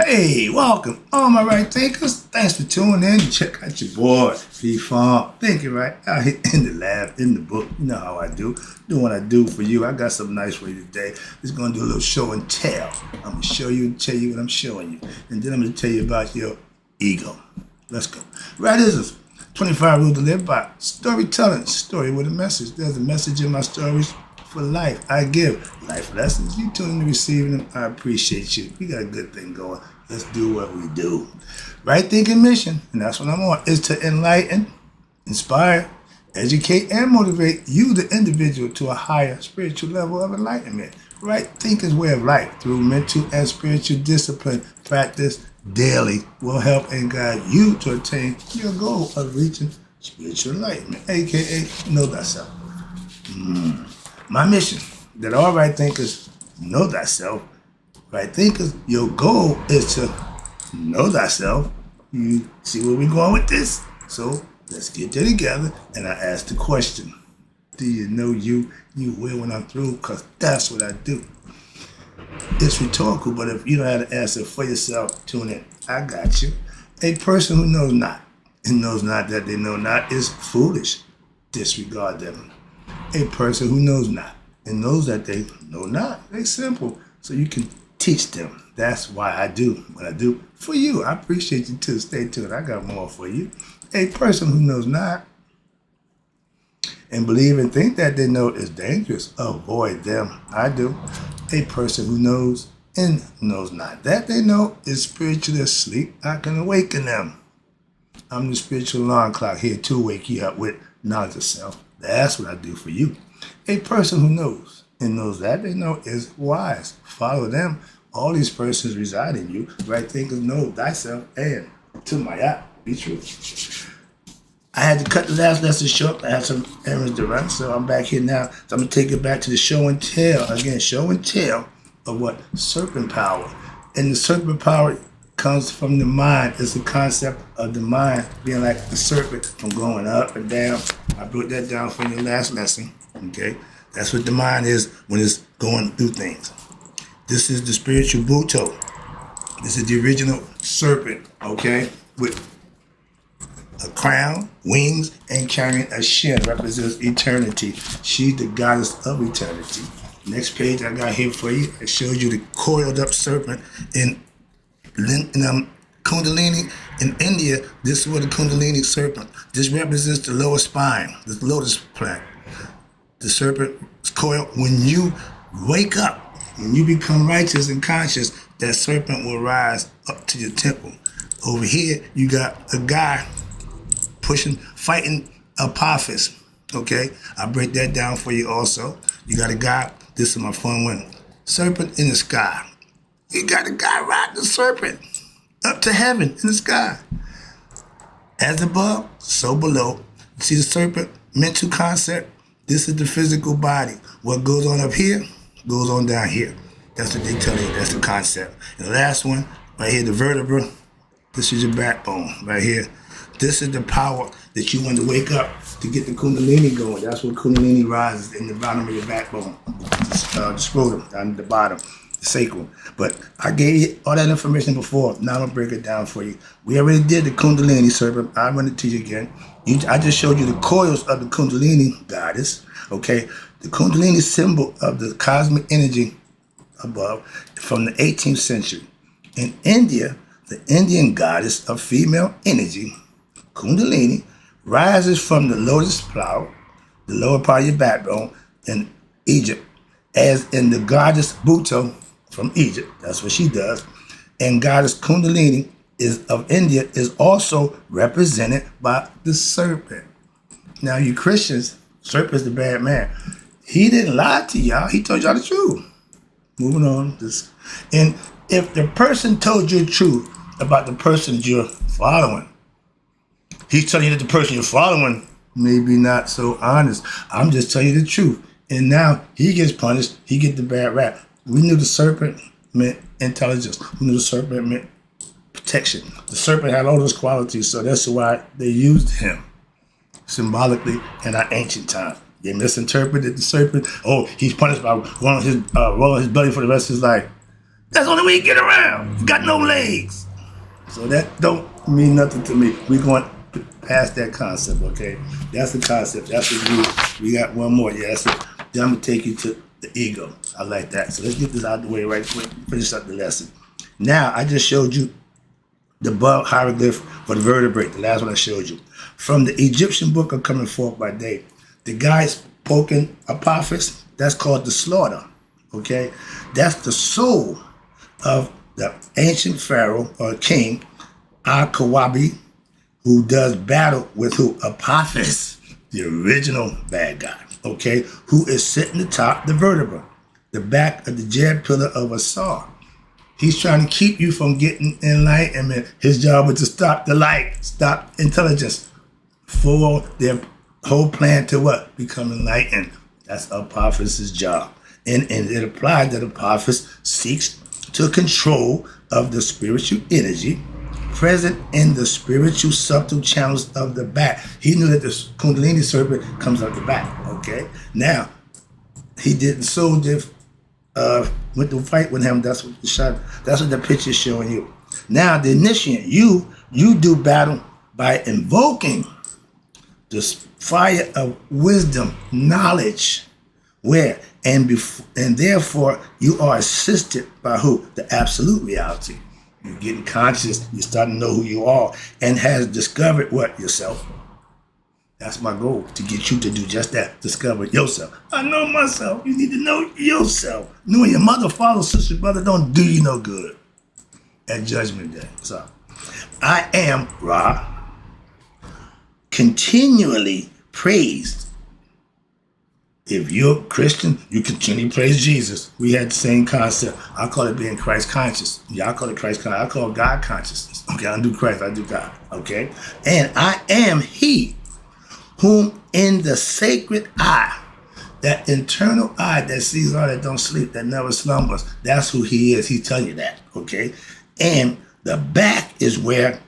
Hey, welcome, all my right thinkers. Thanks for tuning in. Check out your boy, P-Farm. Thinking right out here in the lab, in the book. You know how I do. Doing what I do for you. I got something nice for you today. Just going to do a little show and tell. I'm going to show you and tell you what I'm showing you. And then I'm going to tell you about your ego. Let's go. Right is this. 25 rules to live by. Storytelling. Story with a message. There's a message in my stories. For life, I give life lessons. You tune in to receiving them. I appreciate you. We got a good thing going. Let's do what we do. Right thinking mission, and that's what I'm on, is to enlighten, inspire, educate, and motivate you, the individual, to a higher spiritual level of enlightenment. Right thinking's way of life through mental and spiritual discipline practice daily will help and guide you to attain your goal of reaching spiritual enlightenment, aka know thyself. My mission, that all right thinkers know thyself. Right thinkers, your goal is to know thyself. You see where we're going with this? So let's get there together. And I ask the question, do you know you? You will when I'm through, because that's what I do. It's rhetorical, but if you don't have to answer for yourself, tune in. I got you. A person who knows not and knows not that they know not is foolish. Disregard them. A person who knows not and knows that they know not. They simple. So you can teach them. That's why I do what I do for you. I appreciate you too. Stay tuned. I got more for you. A person who knows not and believe and think that they know is dangerous. Avoid them. I do. A person who knows and knows not that they know is spiritually asleep. I can awaken them. I'm the spiritual alarm clock here to wake you up with knowledge of self. That's what I do for you. A person who knows and knows that they know is wise. Follow them. All these persons reside in you. Right thinkers know thyself and to my app. Be true. I had to cut the last lesson short. I had some errands to run, so I'm back here now. So I'm going to take it back to the show and tell. Again, show and tell of what? Serpent power. And the serpent power comes from the mind. It's the concept of the mind being like the serpent from going up and down. I broke that down from your last lesson, okay? That's what the mind is when it's going through things. This is the spiritual Buto. This is the original serpent, okay? With a crown, wings, and carrying a shin represents eternity. She's the goddess of eternity. Next page I got here for you. I showed you the coiled up serpent in Kundalini. In India, this is what the Kundalini serpent. This represents the lower spine, the lotus plant. The serpent is coiled. When you wake up, when you become righteous and conscious, that serpent will rise up to your temple. Over here, you got a guy fighting Apophis. Okay, I'll break that down for you also. You got a guy, this is my fun one. Serpent in the sky. You got a guy riding the serpent up to heaven in the sky. As above, so below. See the serpent mental concept? This is the physical body. What goes on up here goes on down here. That's what they tell you. That's the concept. And the last one, right here, the vertebra. This is your backbone right here. This is the power that you want to wake up to get the Kundalini going. That's what Kundalini rises in the bottom of your backbone. The scrotum down at the bottom. Sacral. But I gave you all that information before. Now I'm going to break it down for you. We already did the Kundalini serpent. I'll run it to you again. I just showed you the coils of the Kundalini goddess. Okay? The Kundalini symbol of the cosmic energy above from the 18th century. In India, the Indian goddess of female energy, Kundalini, rises from the lotus flower, the lower part of your backbone, in Egypt, as in the goddess Buto from Egypt. That's what she does. And goddess Kundalini is of India is also represented by the serpent. Now, you Christians, serpent's the bad man. He didn't lie to y'all. He told y'all the truth. Moving on. And if the person told you the truth about the person that you're following, he's telling you that the person you're following may be not so honest. I'm just telling you the truth. And now he gets punished. He gets the bad rap. We knew the serpent meant intelligence. We knew the serpent meant protection. The serpent had all those qualities, so that's why they used him symbolically in our ancient time. They misinterpreted the serpent. Oh, he's punished by rolling his belly for the rest of his life. That's the only way you get around. You got no legs. So that don't mean nothing to me. We're going past that concept, okay? That's the concept. That's the view. We got one more. Yeah, that's it. Then I'm going to take you to the ego. I like that. So let's get this out of the way right quick. Finish up the lesson. Now, I just showed you the above hieroglyph for the vertebrate, the last one I showed you. From the Egyptian book of Coming Forth by Day, the guy spoken Apophis, that's called the slaughter, okay? That's the soul of the ancient pharaoh or king, Al-Kawabi, who does battle with who? Apophis, the original bad guy, okay? Who is sitting atop the vertebra, the back of the jab pillar of a saw. He's trying to keep you from getting enlightenment. His job was to stop the light, stop intelligence for their whole plan to what? Become enlightened. That's Apophis' job. And it applies that Apophis seeks to control of the spiritual energy present in the spiritual subtle channels of the back. He knew that the Kundalini serpent comes out the back, okay? Now, he didn't soldier went to fight with him. That's what the shot. That's what the picture is showing you. Now, the initiate, you do battle by invoking the fire of wisdom, knowledge, where and therefore you are assisted by who? The absolute reality. You're getting conscious. You're starting to know who you are, and has discovered what? Yourself. That's my goal, to get you to do just that. Discover yourself. I know myself. You need to know yourself. Knowing your mother, father, sister, brother don't do you no good at Judgment Day. So, I am Ra, continually praised. If you're Christian, you continually praise Jesus. We had the same concept. I call it being Christ conscious. Y'all call it Christ conscious. I call it God consciousness. Okay, I don't do Christ, I do God. Okay? And I am He whom in the sacred eye, that internal eye that sees all, that don't sleep, that never slumbers, that's who He is. He's telling you that, okay? And the back is where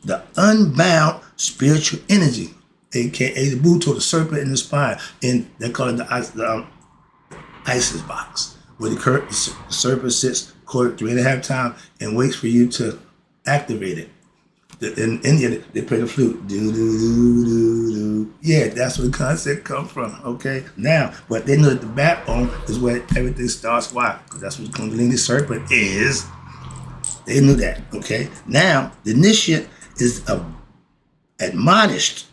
the unbound spiritual energy, aka the Buto, the serpent in the spine, and they call it the Isis box, where the serpent sits quarter 3.5 times and waits for you to activate it. In India, they play the flute. Do, do, do, do, do. Yeah, that's where the concept comes from, okay? Now, but they know that the backbone is where everything starts. Why? Because that's what Kundalini serpent is. They knew that, okay? Now, the initiate is admonished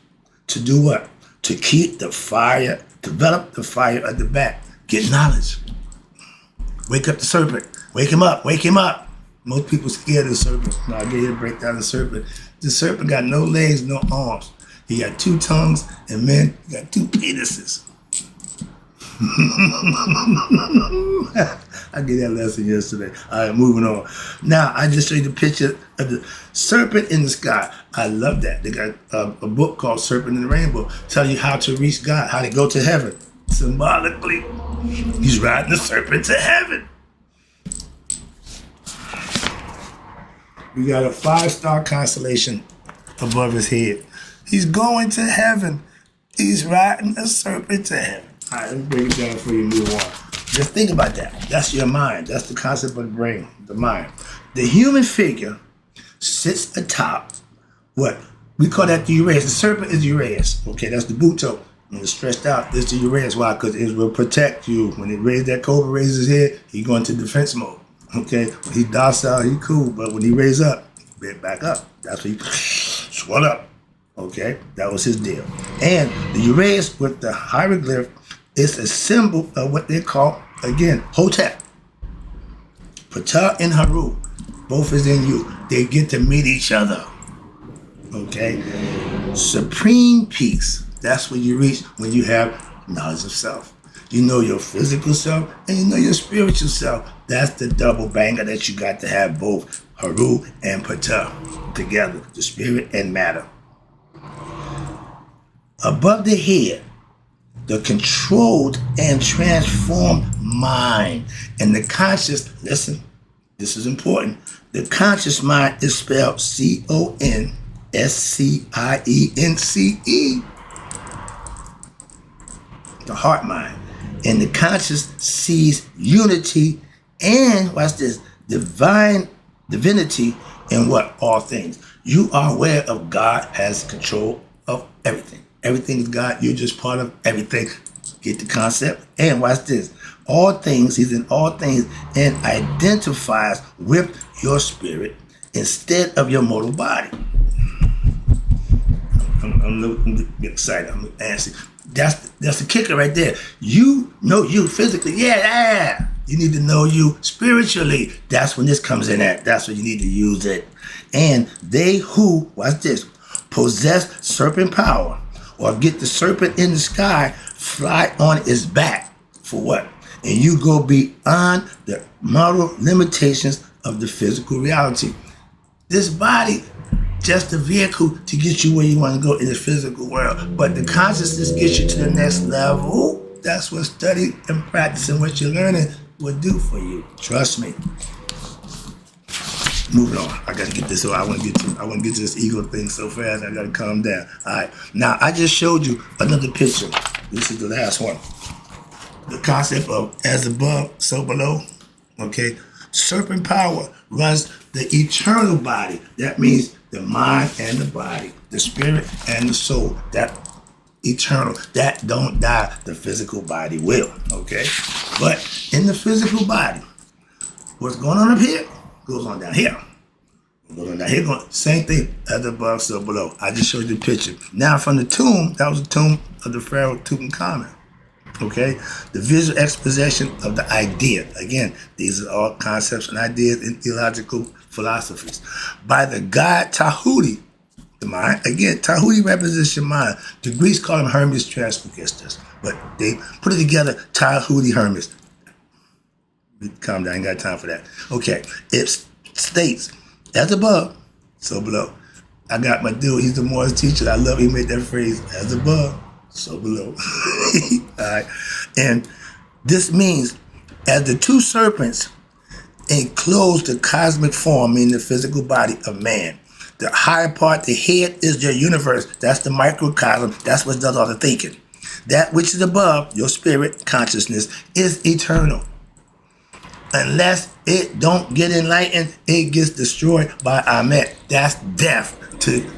to do what? To keep the fire, develop the fire of the back. Get knowledge. Wake up the serpent. Wake him up. Wake him up. Most people scared of the serpent. Now, I gave you a breakdown of the serpent. The serpent got no legs, no arms. He got 2 tongues, and man, he got 2 penises. I gave that lesson yesterday. All right, moving on. Now, I just showed you the picture of the serpent in the sky. I love that. They got a book called Serpent in the Rainbow, tell you how to reach God, how to go to heaven. Symbolically, he's riding the serpent to heaven. We got a 5-star constellation above his head. He's going to heaven. He's riding a serpent to heaven. All right, let me break it down for you and move on. Just think about that. That's your mind. That's the concept of the brain, the mind. The human figure sits atop what? We call that the Uraeus. The serpent is Uraeus. Okay, that's the Buto. When it's stretched out, this is the Uraeus. Why? Because it will protect you. When it raises that cobra, raises his head, he go into defense mode. Okay, when he docile, he cool, but when he raise up, he back up. That's when he swell up. Okay, that was his deal. And the Uraeus with the hieroglyph is a symbol of what they call, again, Hotep. Ptah and Haru, both is in you. They get to meet each other. Okay, supreme peace. That's what you reach when you have knowledge of self. You know your physical self and you know your spiritual self. That's the double banger that you got to have both Haru and Ptah together, the spirit and matter. Above the head, the controlled and transformed mind. And the conscious, listen, this is important. The conscious mind is spelled Conscience. The heart mind. And the conscious sees unity and, watch this, divine divinity in what? All things. You are aware of God has control of everything. Everything is God. You're just part of everything. Get the concept? And watch this. All things, he's in all things and identifies with your spirit instead of your mortal body. I'm excited. I'm antsy. That's the kicker right there. You know you physically. Yeah. You need to know you spiritually. That's when this comes in at. That's when you need to use it. And they who, watch this, possess serpent power or get the serpent in the sky, fly on its back. For what? And you go beyond the mortal limitations of the physical reality. This body, just a vehicle to get you where you want to go in the physical world. But the consciousness gets you to the next level. That's what study and practice and what you're learning will do for you. Trust me. Moving on. I gotta get this. So I want to get to this ego thing so fast. I gotta calm down. All right. Now I just showed you another picture. This is the last one. The concept of as above, so below. Okay. Serpent power runs the eternal body. That means the mind and the body, the spirit and the soul. That eternal. That don't die. The physical body will. Okay. But in the physical body, what's going on up here goes on down here. Goes on down here. Same thing as above, so below. I just showed you the picture. Now from the tomb, that was the tomb of the Pharaoh Tutankhamun. Okay, the visual exposition of the idea. Again, these are all concepts and ideas in theological philosophies. By the god Tahuti, the mind. Again, Tahuti represents your mind. The Greeks call him Hermes Trismegistus, but they put it together, Tahuti Hermes. Calm down, I ain't got time for that. Okay, it states, as above, so below. I got my dude, he's the Morris teacher. I love he made that phrase, as above, so below. All right. And this means as the two serpents enclose the cosmic form, meaning the physical body of man, the higher part, the head, is your universe. That's the microcosm. That's what does all the thinking. That which is above, your spirit, consciousness, is eternal. Unless it don't get enlightened, it gets destroyed by Amet. That's death to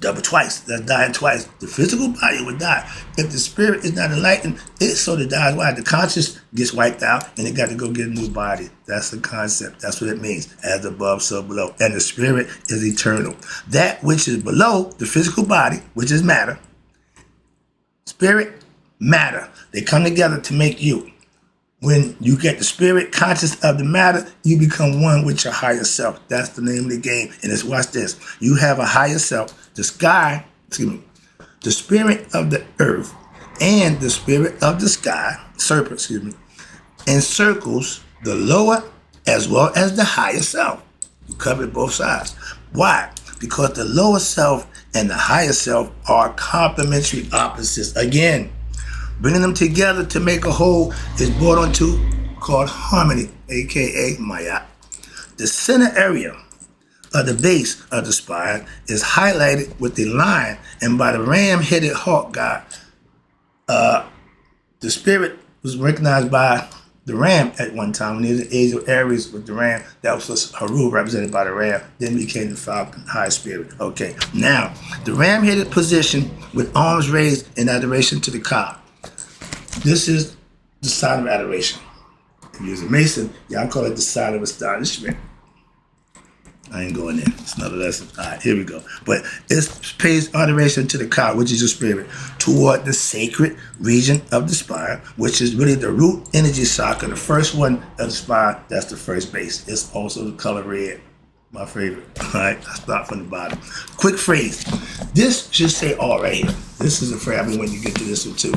double twice. That's dying twice. The physical body would die. If the spirit is not enlightened, it sort of dies. Why? The conscious gets wiped out and it got to go get a new body. That's the concept. That's what it means. As above, so below. And the spirit is eternal. That which is below the physical body, which is matter, spirit, matter, they come together to make you. When you get the spirit conscious of the matter, you become one with your higher self. That's the name of the game. And it's, watch this. You have a higher self. The sky, the spirit of the earth and the spirit of the sky, serpent, encircles the lower as well as the higher self. You cover both sides. Why? Because the lower self and the higher self are complementary opposites. Again, bringing them together to make a whole is brought onto called harmony, aka Maya. The center area of the base of the spine is highlighted with the line, and by the ram-headed hawk god, the spirit was recognized by the ram at one time. When he was in age of Aries with the ram, that was Haru represented by the ram, then became the falcon, high spirit. Okay, now, the ram-headed position with arms raised in adoration to the Ka. This is the sign of adoration. If you're a Mason, y'all call it the sign of astonishment. I ain't going there. It's another lesson. All right, here we go. But it pays adoration to the Ka, which is your spirit, toward the sacred region of the spine, which is really the root energy chakra, the first one of the spine. That's the first base. It's also the color red, my favorite. All right, I start from the bottom. Quick phrase. This should say all right here. This is a phrase. I mean, when you get to this one too.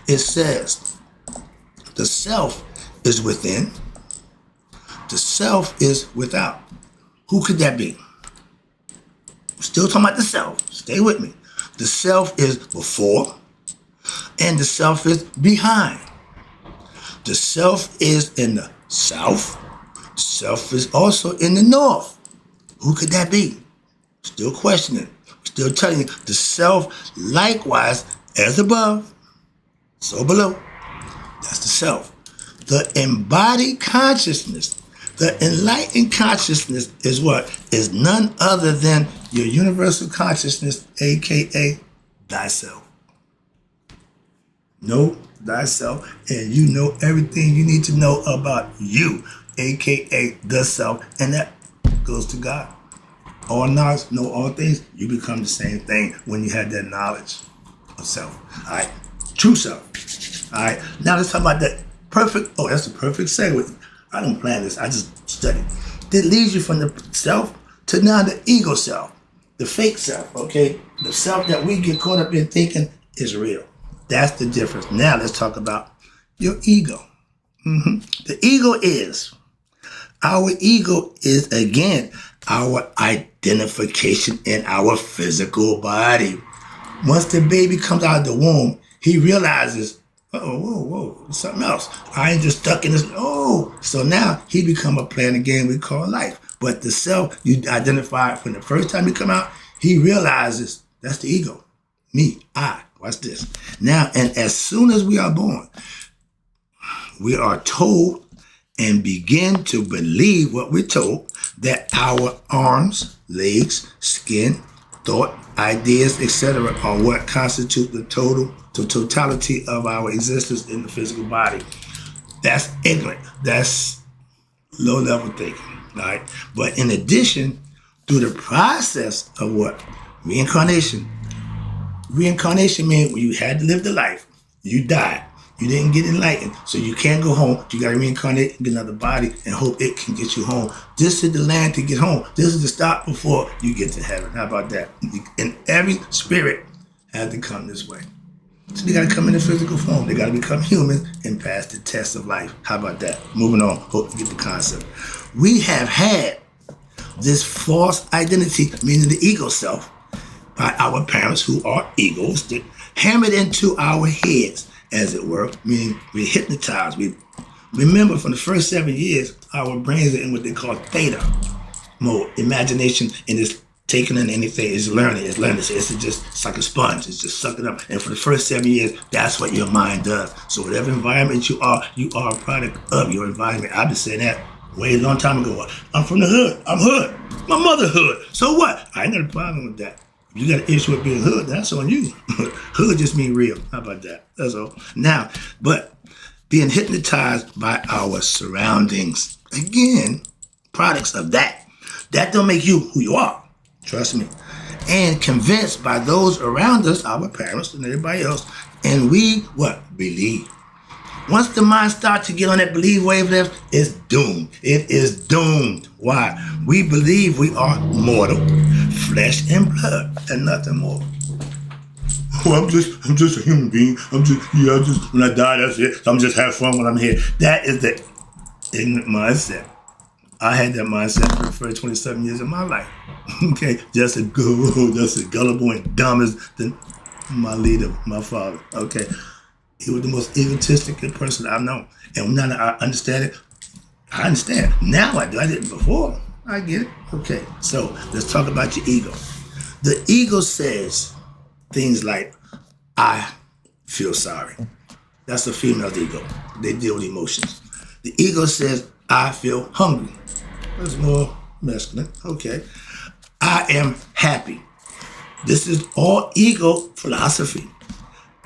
It says, the self is within, the self is without. Who could that be? Still talking about the self. Stay with me. The self is before, and the self is behind. The self is in the south. The self is also in the north. Who could that be? Still questioning. Still telling you, the self likewise as above, so below. That's the self. The embodied consciousness The enlightened consciousness is what? Is none other than your universal consciousness, aka thyself. Know thyself, and you know everything you need to know about you, aka the self, and that goes to God. All knowledge, know all things, you become the same thing when you have that knowledge of self. All right, true self. All right, now let's talk about that perfect. Oh, that's a perfect segue. I don't plan this. I just study. That leads you from the self to now the ego self, the fake self. Okay, the self that we get caught up in thinking is real. That's the difference. Now let's talk about your ego. The ego is, our ego is, again, our identification in our physical body. Once the baby comes out of the womb, he realizes, whoa, there's something else. I ain't just stuck in this. Oh, so now he become a playing a game we call life. But the self you identify from the first time you come out, he realizes that's the ego. Me, I. Watch this. Now, and as soon as we are born, we are told and begin to believe what we're told, that our arms, legs, skin, thought, ideas, etc. are what constitute the totality of our existence in the physical body. That's ignorant. That's low-level thinking. All right. But in addition, through the process of what? Reincarnation. Reincarnation means when you had to live the life, you died. You didn't get enlightened, so you can't go home. You got to reincarnate and get another body and hope it can get you home. This is the land to get home. This is the stop before you get to heaven. How about that? And every spirit had to come this way. So they got to come in a physical form. They got to become human and pass the test of life. How about that? Moving on. Hope you get the concept. We have had this false identity, meaning the ego self, by our parents who are egoistic, hammered into our heads, as it were, meaning we're hypnotized. We remember from the first 7 years, our brains are in what they call theta mode. Imagination, and it's taking in anything, it's learning. It's like a sponge. It's just sucking up. And for the first 7 years, that's what your mind does. So whatever environment you are a product of your environment. I've been saying that way a long time ago. I'm from the hood. I'm hood. My mother hood. So what? I ain't got a problem with that. You got an issue with being hood, that's on you. Hood just mean real. How about that? That's all. Now, but being hypnotized by our surroundings, again, products of that. That don't make you who you are. Trust me. And convinced by those around us, our parents and everybody else, and we, what? Believe. Once the mind starts to get on that believe wavelength, it's doomed. It is doomed. Why? We believe we are mortal, flesh and blood, and nothing more. Oh, I'm just a human being. When I die, that's it. So I'm just have fun when I'm here. That is the ignorant mindset. I had that mindset for the first 27 years of my life. Okay, just as gullible and dumb as my leader, my father. Okay. He was the most egotistic person I've known. And now that I understand it, I understand. Now I do. I didn't before. I get it. Okay, so let's talk about your ego. The ego says things like, I feel sorry. That's a female's ego. They deal with emotions. The ego says, I feel hungry. That's more masculine. Okay. I am happy. This is all ego philosophy.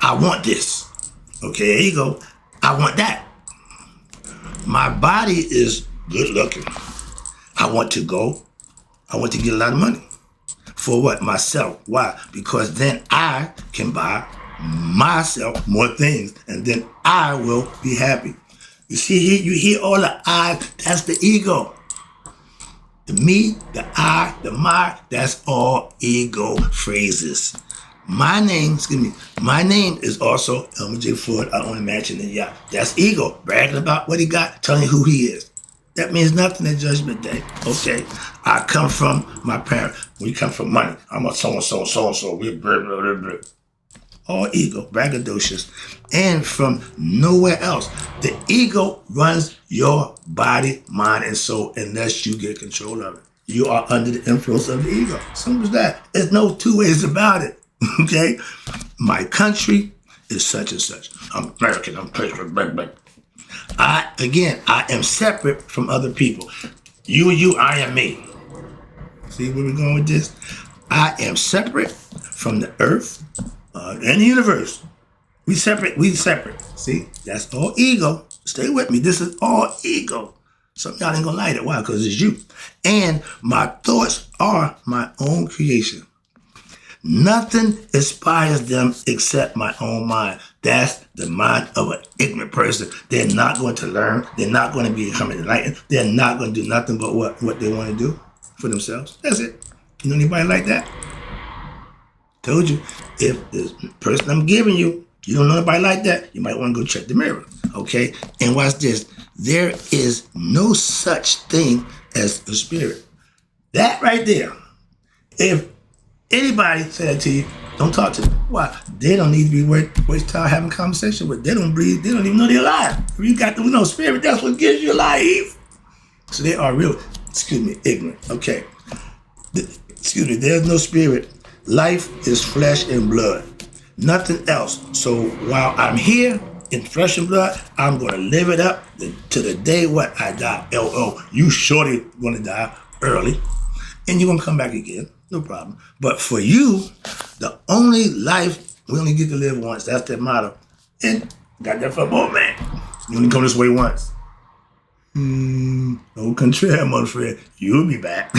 I want this. Okay, there you go. I want that. My body is good looking. I want to go. I want to get a lot of money. For what? Myself. Why? Because then I can buy myself more things, and then I will be happy. You see here, you hear all the I, that's the ego. The me, the I, the my, that's all ego phrases. My name is also Elmer J. Ford. I own a mansion in yacht. That's ego, bragging about what he got, telling you who he is. That means nothing at Judgment Day. Okay, I come from my parents. We come from money. I'm a so-and-so. We're blah, blah, blah, blah. All ego, braggadocious. And from nowhere else. The ego runs your body, mind, and soul unless you get control of it. You are under the influence of the ego. Simple as that. There's no two ways about it. Okay? My country is such and such. I'm American. I'm patriotic. I am separate from other people. You, I am me. See where we're going with this? I am separate from the earth and the universe. We separate. See, that's all ego. Stay with me. This is all ego. Some y'all ain't gonna like it. Why? Because it's you. And my thoughts are my own creation. Nothing inspires them except my own mind. That's the mind of an ignorant person. They're not going to learn. They're not going to become enlightened. They're not going to do nothing but what they want to do for themselves. That's it. You know anybody like that? Told you. If this person I'm giving you, you don't know anybody like that, you might want to go check the mirror. Okay? And watch this. There is no such thing as a spirit. That right there. If anybody say that to you, don't talk to them. Why? They don't need to be waste time having a conversation with. They don't breathe. They don't even know they're alive. If you got the spirit, that's what gives you life. So they are real, ignorant. Okay. There's no spirit. Life is flesh and blood. Nothing else. So while I'm here in flesh and blood, I'm going to live it up to the day I die. LO. You shorty going to die early. And you're going to come back again. No problem. But for you, the only life, we only get to live once. That's their motto. And got that for both, man. You only come this way once. No contraire, my friend. You'll be back.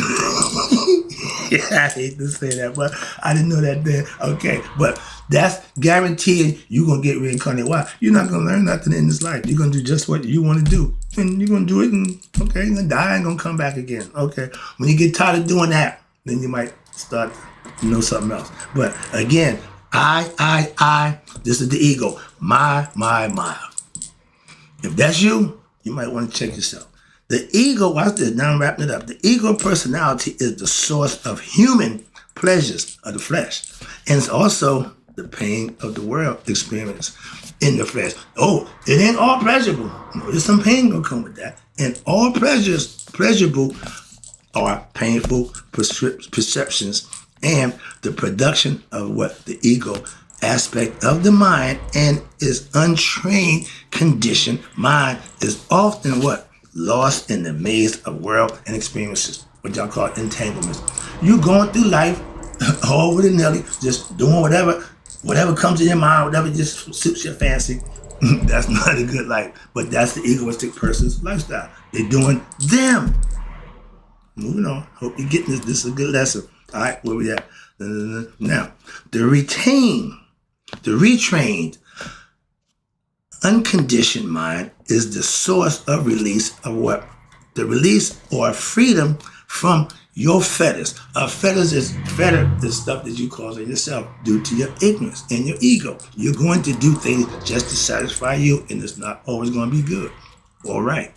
Yeah, I hate to say that, but I didn't know that then. Okay, but that's guaranteeing you're going to get reincarnated. Why? You're not going to learn nothing in this life. You're going to do just what you want to do. And you're going to do it, and okay, you're going to die and going to come back again. Okay, when you get tired of doing that, then you might start to know something else. But again, I, this is the ego. My. If that's you, you might want to check yourself. The ego, watch this, now I'm wrapping it up. The ego personality is the source of human pleasures of the flesh. And it's also the pain of the world experience in the flesh. Oh, it ain't all pleasurable. No, there's some pain gonna come with that. And all pleasurable are painful perceptions and the production of what the ego aspect of the mind and its untrained conditioned mind is often what? Lost in the maze of world and experiences, what y'all call entanglements. You going through life all willy-nilly, just doing whatever comes in your mind, whatever just suits your fancy. That's not a good life, but that's the egoistic person's lifestyle. They're doing them. Moving on. Hope you're getting this. This is a good lesson. All right, where we at? Now, the retrained, unconditioned mind is the source of release of what? The release or freedom from your fetters. A fetters is stuff that you cause in yourself due to your ignorance and your ego. You're going to do things just to satisfy you, and it's not always going to be good. All right.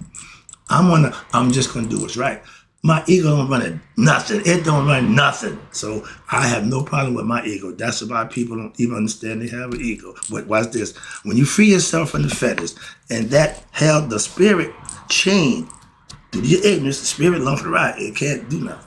I'm just going to do what's right. My ego don't run nothing. It don't run nothing. So I have no problem with my ego. That's why people don't even understand they have an ego. But watch this. When you free yourself from the fetters, and that held the spirit chained due to your ignorance, the spirit along for the ride, it can't do nothing.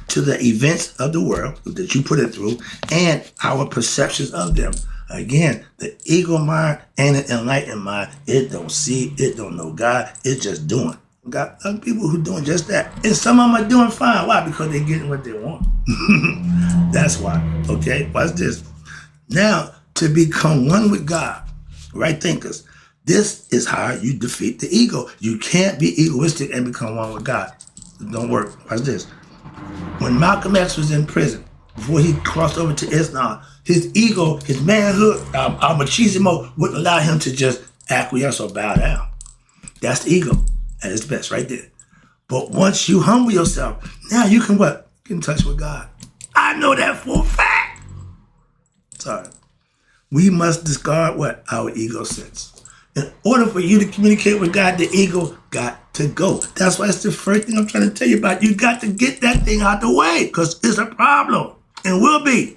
To the events of the world that you put it through and our perceptions of them. Again, the ego mind and the enlightened mind, it don't see, it don't know God, it's just doing. We got other people who doing just that. And some of them are doing fine. Why? Because they're getting what they want. That's why. Okay? Watch this. Now, to become one with God, right thinkers, this is how you defeat the ego. You can't be egoistic and become one with God. It don't work. Watch this. When Malcolm X was in prison, before he crossed over to Islam, his ego, his manhood, machismo wouldn't allow him to just acquiesce or bow down. That's the ego at its best right there. But once you humble yourself, now you can what? Get in touch with God. I know that for a fact. Sorry. We must discard what? Our ego sense. In order for you to communicate with God, the ego got to go. That's why it's the first thing I'm trying to tell you about. You got to get that thing out the way because it's a problem and will be.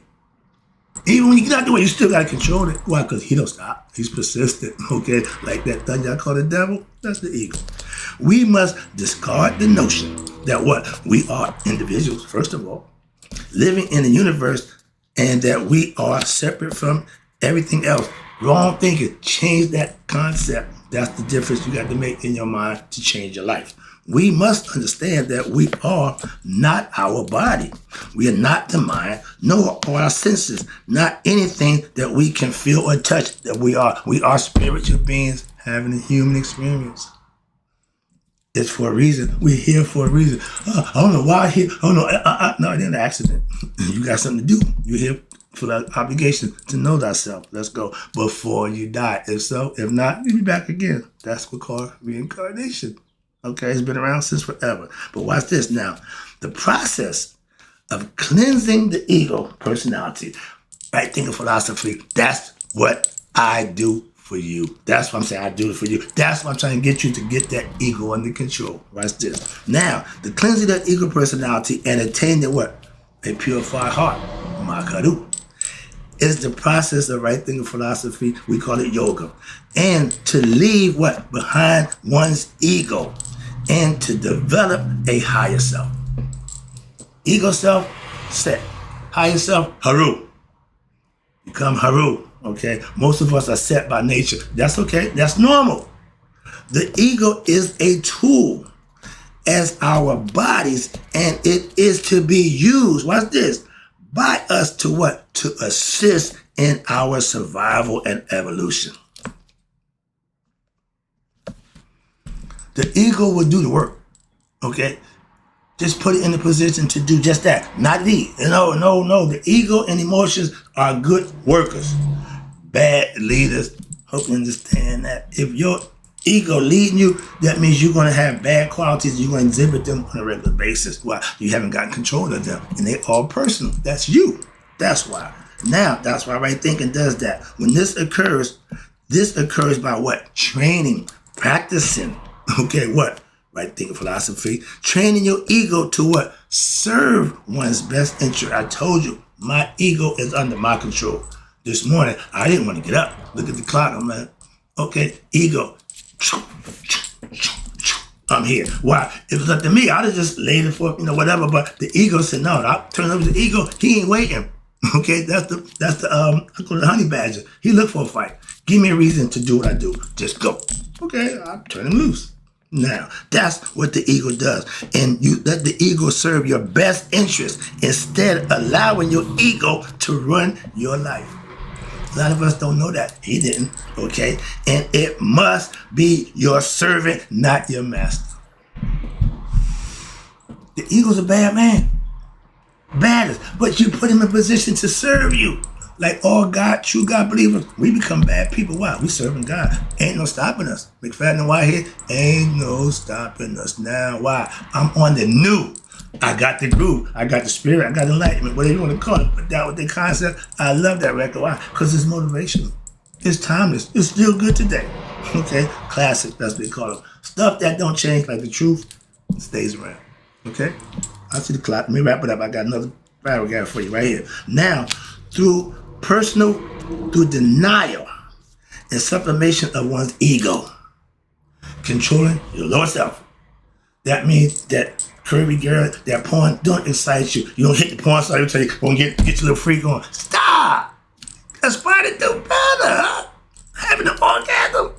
Even when you get out the way, you still got to control it. Why? Because he don't stop. He's persistent, okay? Like that thing y'all call the devil, that's the ego. We must discard the notion that what? We are individuals, first of all, living in the universe, and that we are separate from everything else. Wrong thinking. Change that concept. That's the difference you got to make in your mind to change your life. We must understand that we are not our body. We are not the mind, nor are our senses, not anything that we can feel or touch that we are. We are spiritual beings having a human experience. It's for a reason. We're here for a reason. I don't know why here. Oh no, no, it ain't an accident. You got something to do. You're here for that obligation to know thyself. Let's go before you die. If so, if not, you'll be back again. That's what we call reincarnation. Okay, it's been around since forever. But watch this now. The process of cleansing the ego, personality, right thinking philosophy, that's what I do for you. That's what I'm saying. I do it for you. That's what I'm trying to get you to get that ego under control. Watch this. Now, the cleansing of that ego personality and attaining what? A purified heart. Makaru. Is the process of right thinking philosophy. We call it yoga. And to leave what? Behind one's ego. And to develop a higher self. Ego self, set. Higher self, haru. Become haru. Okay, most of us are set by nature. That's okay. That's normal. The ego is a tool as our bodies, and it is to be used. Watch this. By us to what? To assist in our survival and evolution. The ego will do the work. Okay, just put it in a position to do just that. Not the. No. The ego and emotions are good workers. Bad leaders. Hope you understand that. If your ego leading you, that means you're going to have bad qualities. You're going to exhibit them on a regular basis. Why? You haven't gotten control of them. And they're all personal. That's you. That's why. Now, that's why right thinking does that. When this occurs by what? Training, practicing. Okay, what? Right thinking philosophy. Training your ego to what? Serve one's best interest. I told you, my ego is under my control. This morning, I didn't want to get up. Look at the clock. I'm like, okay, ego. I'm here. Why? If it was up to me, I'd have just laid it for, whatever. But the ego said, no, I turn over to the ego. He ain't waiting. Okay, that's the I call it the honey badger. He looked for a fight. Give me a reason to do what I do. Just go. Okay, I'll turn him loose. Now, that's what the ego does. And you let the ego serve your best interest instead of allowing your ego to run your life. A lot of us don't know that. He didn't, okay? And it must be your servant, not your master. The ego's a bad man. Baddest. But you put him in a position to serve you. Like all God, true God believers, we become bad people. Why? We serving God. Ain't no stopping us. McFadden and Whitehead, ain't no stopping us. Now, why? I'm on the new. I got the groove. I got the spirit. I got enlightenment, whatever you want to call it. But that was the concept. I love that record. Why? Because it's motivational. It's timeless. It's still good today. Okay? Classic. That's what they call them. Stuff that don't change, like the truth, stays around. Okay? I see the clock. Let me wrap it up. I got another paragraph for you right here. Now, through denial and sublimation of one's ego, controlling your lower self. That means that curvy girl, that porn don't excite you. You don't hit the porn star, you tell you, go and get your little freak on. Stop! Aspire to do better. Having an orgasm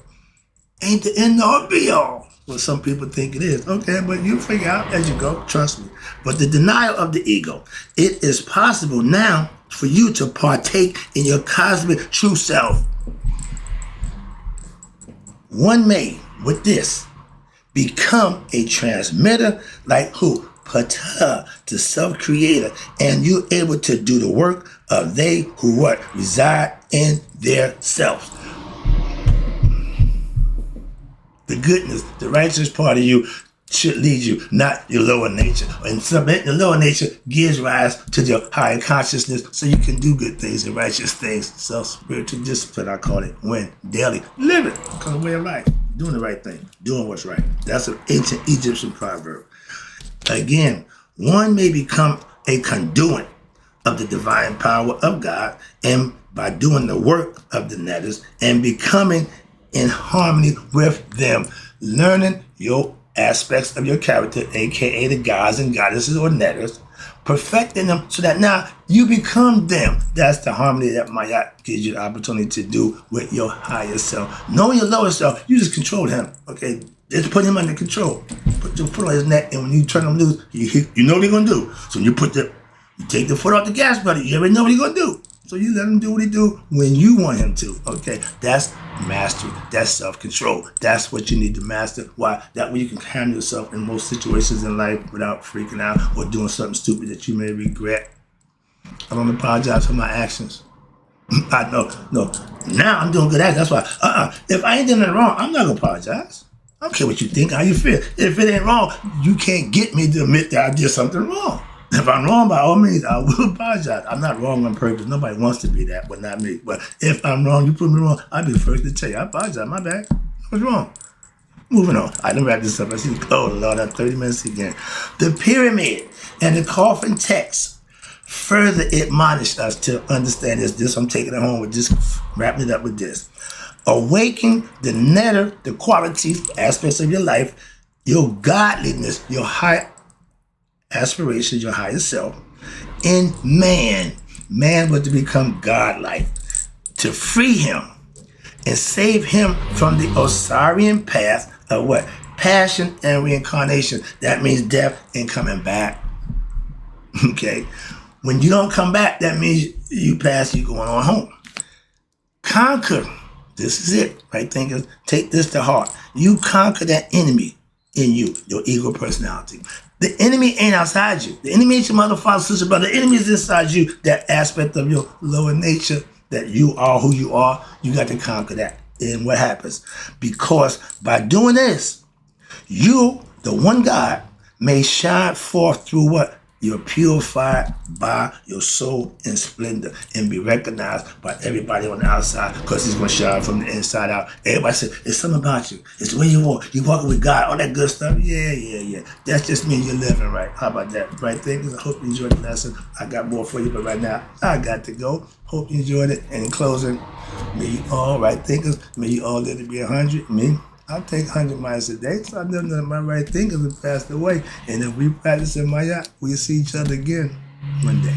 ain't the end all be all. Well, some people think it is. Okay, but you figure out as you go, trust me. But the denial of the ego, it is possible now for you to partake in your cosmic true self. One may, with this, become a transmitter like who? Pata, the self-creator, and you're able to do the work of they who what? Reside in their selves. The goodness, the righteous part of you should lead you, not your lower nature. And submit the lower nature gives rise to your higher consciousness so you can do good things and righteous things. Self-spiritual discipline, I call it, when daily. Live it, because way of life. Doing the right thing, doing what's right. That's an ancient Egyptian proverb. Again, one may become a conduit of the divine power of God, and by doing the work of the netters and becoming in harmony with them, learning your aspects of your character, aka the gods and goddesses or netters, perfecting them so that now you become them. That's the harmony that Mayat gives you the opportunity to do with your higher self. Knowing your lower self, you just control him, okay? Just put him under control. Put your foot on his neck, and when you turn him loose, you know what he's going to do. So you take the foot off the gas pedal, you already know what he's going to do. So you let him do what he do when you want him to, okay? That's mastery. That's self-control. That's what you need to master. Why? That way you can handle yourself in most situations in life without freaking out or doing something stupid that you may regret. I don't apologize for my actions. I know. No. Now I'm doing good actions. That's why, if I ain't doing nothing wrong, I'm not going to apologize. I don't care what you think, how you feel. If it ain't wrong, you can't get me to admit that I did something wrong. If I'm wrong, by all means, I will apologize. I'm not wrong on purpose. Nobody wants to be that, but not me. But if I'm wrong, you prove me wrong, I'll be the first to tell you. I apologize. My bad. What's wrong? Moving on. I didn't wrap this up. I see, oh, Lord, I'm 30 minutes again. The pyramid and the coffin text further admonish us to understand this. I'm taking it home with just wrapping it up with this. Awaken the netter, the qualities, aspects of your life, your godliness, your high aspirations, your higher self, in man. Man was to become godlike, to free him and save him from the Osirian path of what? Passion and reincarnation. That means death and coming back. Okay? When you don't come back, that means you pass, you going on home. Conquer. This is it, right? Thinkers, take this to heart. You conquer that enemy in you, your ego personality. The enemy ain't outside you. The enemy ain't your mother, father, sister, brother. The enemy is inside you. That aspect of your lower nature, that you are who you are, you got to conquer that. And what happens? Because by doing this, you, the one God, may shine forth through what? You're purified by your soul in splendor and be recognized by everybody on the outside because he's going to shine from the inside out. Everybody says, it's something about you. It's the way you walk. You're walking with God. All that good stuff. Yeah. That's just me. You're living right. How about that? Right things. I hope you enjoyed the lesson. I got more for you, but right now, I got to go. Hope you enjoyed it. And in closing, may you all right thinkers, may you all live to be 100. Me, I'll take 100 miles a day, so I know none of my right thinkers have passed away. And if we practice in Maya, we'll see each other again one day.